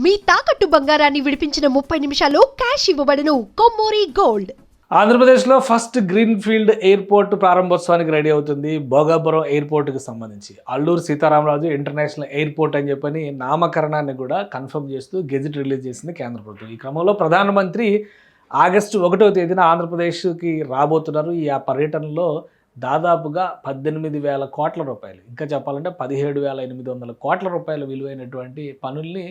మీ తాకట్టు బంగారాన్ని విడిపించిన 30 నిమిషాల్లో క్యాష్ ఇవ్వబడును. కొమ్మూరి గోల్డ్. ఆంధ్రప్రదేశ్లో ఫస్ట్ గ్రీన్ ఫీల్డ్ ఎయిర్పోర్ట్ ప్రారంభోత్సవానికి రెడీ అవుతుంది. భోగాపురం ఎయిర్పోర్ట్కి సంబంధించి అల్లూరు సీతారామరాజు ఇంటర్నేషనల్ ఎయిర్పోర్ట్ అని చెప్పని నామకరణాన్ని కూడా కన్ఫర్మ్ చేస్తూ గెజిట్ రిలీజ్ చేసింది కేంద్ర ప్రభుత్వం. ఈ క్రమంలో ప్రధానమంత్రి ఆగస్టు 1వ తేదీన ఆంధ్రప్రదేశ్కి రాబోతున్నారు. ఈ పర్యటనలో దాదాపుగా 18,000 కోట్ల రూపాయలు, ఇంకా చెప్పాలంటే 17,800 కోట్ల రూపాయల విలువైనటువంటి పనుల్ని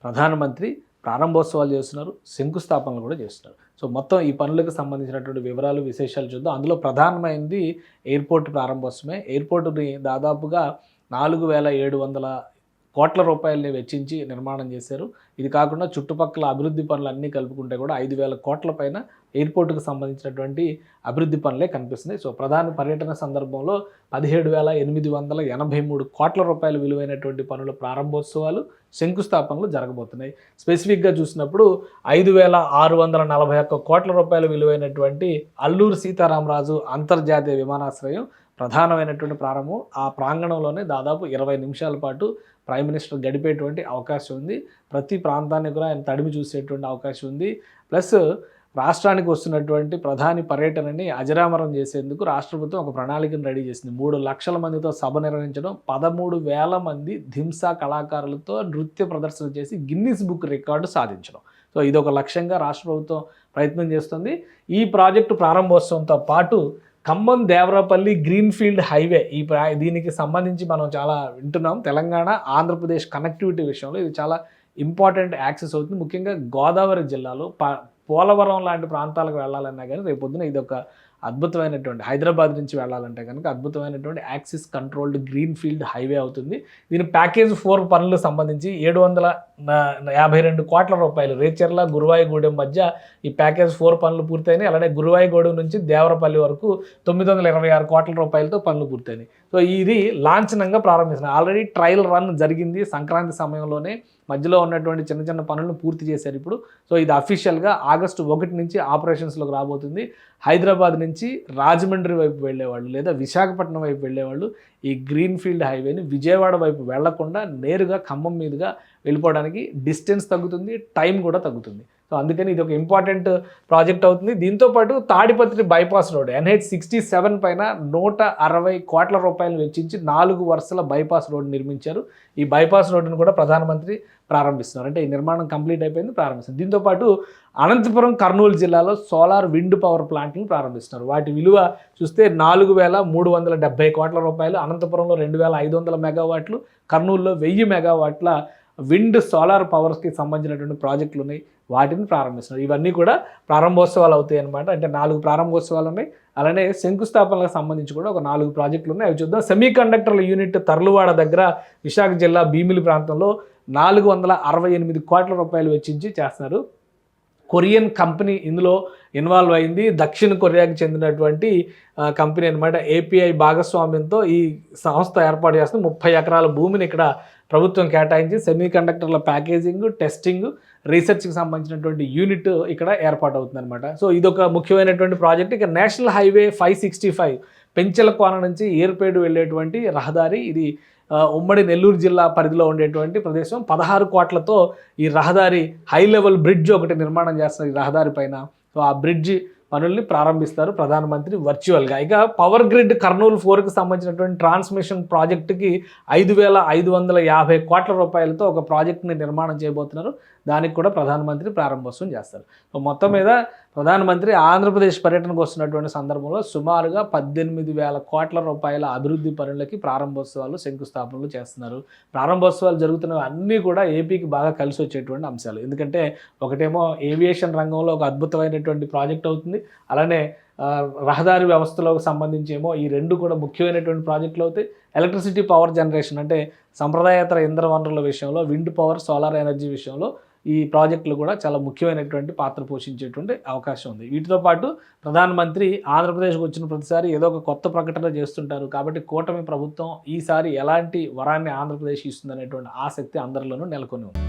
ప్రధానమంత్రి ప్రారంభోత్సవాలు చేస్తున్నారు, శంకుస్థాపనలు కూడా చేస్తున్నారు. సో మొత్తం ఈ పనులకు సంబంధించినటువంటి వివరాలు విశేషాలు చూద్దాం. అందులో ప్రధానమైనది ఎయిర్పోర్ట్ ప్రారంభోత్సవమే. ఎయిర్పోర్టుని దాదాపుగా 4,700 కోట్ల రూపాయలని వెచ్చించి నిర్మాణం చేశారు. ఇది కాకుండా చుట్టుపక్కల అభివృద్ధి పనులు అన్నీ కలుపుకుంటే కూడా 5,000 కోట్ల పైన ఎయిర్పోర్టుకు సంబంధించినటువంటి అభివృద్ధి పనులే కనిపిస్తున్నాయి. సో ప్రధాన పర్యటన సందర్భంలో 17,883 కోట్ల రూపాయల విలువైనటువంటి పనుల ప్రారంభోత్సవాలు, శంకుస్థాపనలు జరగబోతున్నాయి. స్పెసిఫిక్గా చూసినప్పుడు 5,641 కోట్ల రూపాయల విలువైనటువంటి అల్లూరు సీతారామరాజు అంతర్జాతీయ విమానాశ్రయం ప్రధానమైనటువంటి ప్రారంభం. ఆ ప్రాంగణంలోనే దాదాపు 20 నిమిషాల పాటు ప్రైమ్ మినిస్టర్ గడిపేటువంటి అవకాశం ఉంది. ప్రతి ప్రాంతాన్ని కూడా ఆయన తడిమి చూసేటువంటి అవకాశం ఉంది. ప్లస్ రాష్ట్రానికి వస్తున్నటువంటి ప్రధాని పర్యటనని అజరామరం చేసేందుకు రాష్ట్ర ప్రభుత్వం ఒక ప్రణాళికను రెడీ చేసింది. 3 లక్షల మందితో సభ నిర్వహించడం, 13,000 మంది ధింసా కళాకారులతో నృత్య ప్రదర్శన చేసి గిన్నిస్ బుక్ రికార్డు సాధించడం. సో ఇదొక లక్ష్యంగా రాష్ట్ర ప్రభుత్వం ప్రయత్నం చేస్తుంది. ఈ ప్రాజెక్టు ప్రారంభోత్సవంతో పాటు ఖమ్మం దేవరాపల్లి గ్రీన్ఫీల్డ్ హైవే, దీనికి సంబంధించి మనం చాలా వింటున్నాం. తెలంగాణ ఆంధ్రప్రదేశ్ కనెక్టివిటీ విషయంలో ఇది చాలా ఇంపార్టెంట్ యాక్సెస్ అవుతుంది. ముఖ్యంగా గోదావరి జిల్లాలో పోలవరం లాంటి ప్రాంతాలకు వెళ్ళాలన్నా కానీ రేపొద్దున ఇది ఒక అద్భుతమైనటువంటి, హైదరాబాద్ నుంచి వెళ్ళాలంటే కనుక అద్భుతమైనటువంటి axis controlled green field highway అవుతుంది. దీని ప్యాకేజ్ 4 పనులకు సంబంధించి 752 కోట్ల రూపాయలు రేచర్ల గురువాయిగూడెం మధ్య ఈ ప్యాకేజ్ 4 పనులు పూర్తయినాయి. అలానే గురువాయిగూడెం నుంచి దేవరపల్లి వరకు 926 కోట్ల రూపాయలతో పనులు పూర్తయినాయి. సో ఇది లాంఛనంగా ప్రారంభిస్తున్నారు. ఆల్రెడీ ట్రయల్ రన్ జరిగింది సంక్రాంతి సమయంలోనే. మధ్యలో ఉన్నటువంటి చిన్న చిన్న పనులను పూర్తి చేశారు ఇప్పుడు. సో ఇది అఫీషియల్గా ఆగస్టు 1 నుంచి ఆపరేషన్స్లోకి రాబోతుంది. హైదరాబాద్ నుంచి రాజమండ్రి వైపు వెళ్ళేవాళ్ళు లేదా విశాఖపట్నం వైపు వెళ్ళేవాళ్ళు ఈ గ్రీన్ ఫీల్డ్ హైవేని విజయవాడ వైపు వెళ్లకుండా నేరుగా ఖమ్మం మీదుగా వెళ్ళిపోవడానికి డిస్టెన్స్ తగ్గుతుంది, టైం కూడా తగ్గుతుంది. సో అందుకని ఇది ఒక ఇంపార్టెంట్ ప్రాజెక్ట్ అవుతుంది. దీంతోపాటు తాడిపత్రి బైపాస్ రోడ్ NH67 పైన 160 కోట్ల రూపాయలు వెచ్చించి 4 వరుసల బైపాస్ రోడ్డు నిర్మించారు. ఈ బైపాస్ రోడ్డును కూడా ప్రధానమంత్రి ప్రారంభిస్తున్నారు. అంటే ఈ నిర్మాణం కంప్లీట్ అయిపోయింది, ప్రారంభిస్తారు. దీంతోపాటు అనంతపురం కర్నూలు జిల్లాలో సోలార్ విండ్ పవర్ ప్లాంట్లను ప్రారంభిస్తున్నారు. వాటి విలువ చూస్తే 4,370 కోట్ల రూపాయలు. అనంతపురంలో 2,500 మెగావాట్లు, కర్నూలులో 1000 మెగావాట్ల విండ్ సోలార్ పవర్స్కి సంబంధించినటువంటి ప్రాజెక్టులు ఉన్నాయి, వాటిని ప్రారంభిస్తున్నారు. ఇవన్నీ కూడా ప్రారంభోత్సవాలు అవుతాయి అన్నమాట. అంటే 4 ప్రారంభోత్సవాలు ఉన్నాయి. అలానే శంకుస్థాపనలకు సంబంధించి కూడా ఒక 4 ప్రాజెక్టులు ఉన్నాయి. అవి చూద్దాం. సెమీ కండక్టర్ల యూనిట్ తర్లువాడ దగ్గర విశాఖ జిల్లా భీమిలి ప్రాంతంలో 468 కోట్ల రూపాయలు వెచ్చించి చేస్తున్నారు. కొరియన్ కంపెనీ ఇందులో ఇన్వాల్వ్ అయింది. దక్షిణ కొరియాకి చెందినటువంటి కంపెనీ అనమాట. API భాగస్వామ్యంతో ఈ సంస్థ ఏర్పాటు చేస్తుంది. 30 ఎకరాల భూమిని ఇక్కడ ప్రభుత్వం కేటాయించి సెమీ కండక్టర్ల ప్యాకేజింగ్, టెస్టింగ్, రీసెర్చ్కి సంబంధించినటువంటి యూనిట్ ఇక్కడ ఏర్పాటు అవుతుంది అనమాట. సో ఇదొక ముఖ్యమైనటువంటి ప్రాజెక్ట్. ఇక నేషనల్ హైవే 565 పెంచలకోన నుంచి ఏర్పేడు వెళ్ళేటువంటి రహదారి. ఇది ఉమ్మడి నెల్లూరు జిల్లా పరిధిలో ఉండేటువంటి ప్రదేశం. 16 కోట్లతో ఈ రహదారి హై లెవెల్ బ్రిడ్జ్ ఒకటి నిర్మాణం చేస్తారు ఈ రహదారి పైన. సో ఆ బ్రిడ్జ్ పనుల్ని ప్రారంభిస్తారు ప్రధానమంత్రి వర్చువల్గా. ఇక పవర్ గ్రిడ్ కర్నూలు 4కి సంబంధించినటువంటి ట్రాన్స్మిషన్ ప్రాజెక్టుకి 5,550 కోట్ల రూపాయలతో ఒక ప్రాజెక్టుని నిర్మాణం చేయబోతున్నారు. దానికి కూడా ప్రధానమంత్రి ప్రారంభోత్సవం చేస్తారు. సో మొత్తం మీద ప్రధానమంత్రి ఆంధ్రప్రదేశ్ పర్యటనకు వస్తున్నటువంటి సందర్భంలో సుమారుగా 18,000 కోట్ల రూపాయల అభివృద్ధి పనులకి ప్రారంభోత్సవాలు, శంకుస్థాపనలు చేస్తున్నారు. ప్రారంభోత్సవాలు జరుగుతున్నవి అన్నీ కూడా ఏపీకి బాగా కలిసి వచ్చేటువంటి అంశాలు. ఎందుకంటే ఒకటేమో ఏవియేషన్ రంగంలో ఒక అద్భుతమైనటువంటి ప్రాజెక్ట్ అవుతుంది. అలానే రహదారి వ్యవస్థలకు సంబంధించి ఏమో ఈ 2 కూడా ముఖ్యమైనటువంటి ప్రాజెక్టులు అవుతాయి. ఎలక్ట్రిసిటీ పవర్ జనరేషన్ అంటే సంప్రదాయేతర ఇంధన వనరుల విషయంలో, విండ్ పవర్, సోలార్ ఎనర్జీ విషయంలో ఈ ప్రాజెక్టులు కూడా చాలా ముఖ్యమైనటువంటి పాత్ర పోషించేటువంటి అవకాశం ఉంది. వీటితో పాటు ప్రధానమంత్రి ఆంధ్రప్రదేశ్కి వచ్చిన ప్రతిసారి ఏదో ఒక కొత్త ప్రకటన చేస్తుంటారు. కాబట్టి కూటమి ప్రభుత్వం ఈసారి ఎలాంటి వరాన్ని ఆంధ్రప్రదేశ్ ఇస్తుందనేటువంటి ఆసక్తి అందరిలోనూ నెలకొని ఉంది.